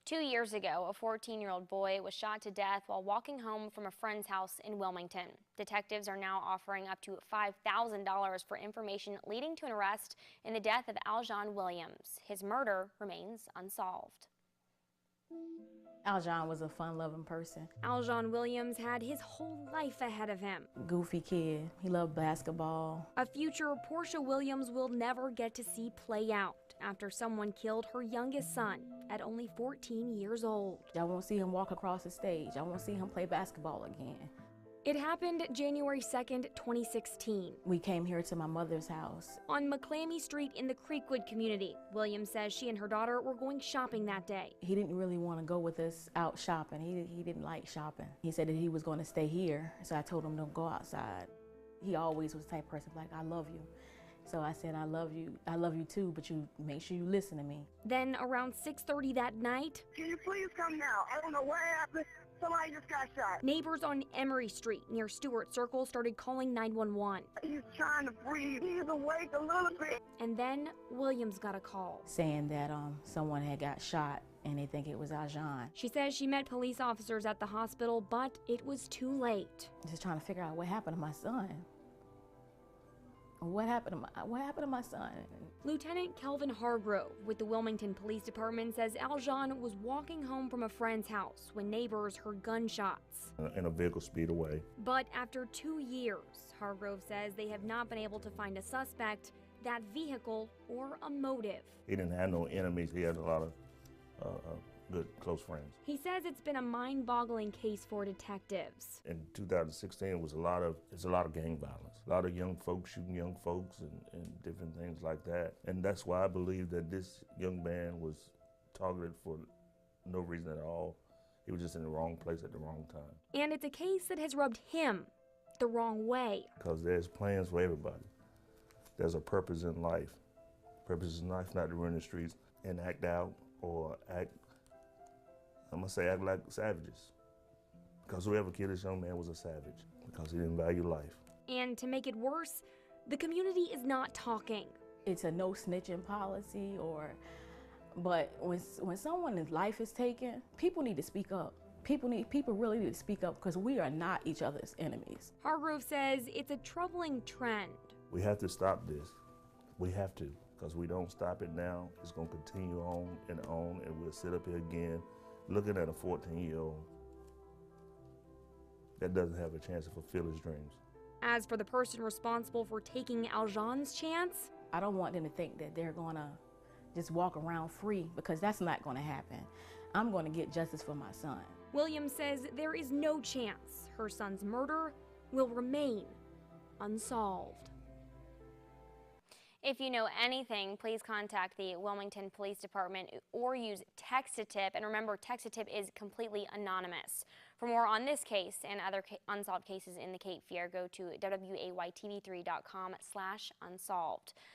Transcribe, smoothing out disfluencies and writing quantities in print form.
2 years ago, a 14-year-old boy was shot to death while walking home from a friend's house in Wilmington. Detectives are now offering up to $5,000 for information leading to an arrest in the death of Aljon Williams. His murder remains unsolved. Aljon was a fun-loving person. Aljon Williams had his whole life ahead of him. Goofy kid. He loved basketball. A future Portia Williams will never get to see play out after someone killed her youngest son at only 14 years old. I won't see him walk across the stage. I won't see him play basketball again. It happened January 2nd, 2016. We came here to my mother's house. On McClammy Street in the Creekwood community, Williams says she and her daughter were going shopping that day. He didn't really want to go with us out shopping. He didn't like shopping. He said that he was going to stay here, so I told him don't go outside. He always was the type of person like, I love you. So I said, I love you too, but you make sure you listen to me. Then around 6:30 that night, can you please come now? I don't know what happened. Somebody just got shot. Neighbors on Emery Street near Stewart Circle started calling 911. He's trying to breathe. He's awake a little bit. And then Williams got a call saying that someone had got shot and they think it was Aljon. She says she met police officers at the hospital, but it was too late. Just trying to figure out what happened to my son. What happened to my son? Lieutenant Kelvin Hargrove with the Wilmington Police Department says Aljon was walking home from a friend's house when neighbors heard gunshots. And a vehicle speed away. But after 2 years, Hargrove says they have not been able to find a suspect, that vehicle, or a motive. He didn't have no enemies. He had a lot of good, close friends. He says it's been a mind-boggling case for detectives. In 2016, it was a lot of gang violence. A lot of young folks shooting young folks and different things like that. And that's why I believe that this young man was targeted for no reason at all. He was just in the wrong place at the wrong time. And it's a case that has rubbed him the wrong way. Because there's plans for everybody. There's a purpose in life. Purpose in life not to run the streets and act out or act like savages. Because whoever killed this young man was a savage, because he didn't value life. And to make it worse, the community is not talking. It's a no snitching policy, but when someone's life is taken, people need to speak up. People really need to speak up because we are not each other's enemies. Hargrove says it's a troubling trend. We have to stop this. We have to, because we don't stop it now, it's going to continue on, and we'll sit up here again looking at a 14-year-old that doesn't have a chance to fulfill his dreams. As for the person responsible for taking Aljon's chance, I don't want them to think that they're going to just walk around free, because that's not going to happen. I'm going to get justice for my son. Williams says there is no chance her son's murder will remain unsolved. If you know anything, please contact the Wilmington Police Department or use text-to-tip. And remember, text-to-tip is completely anonymous. For more on this case and other unsolved cases in the Cape Fear, go to WAYTV3.com/unsolved.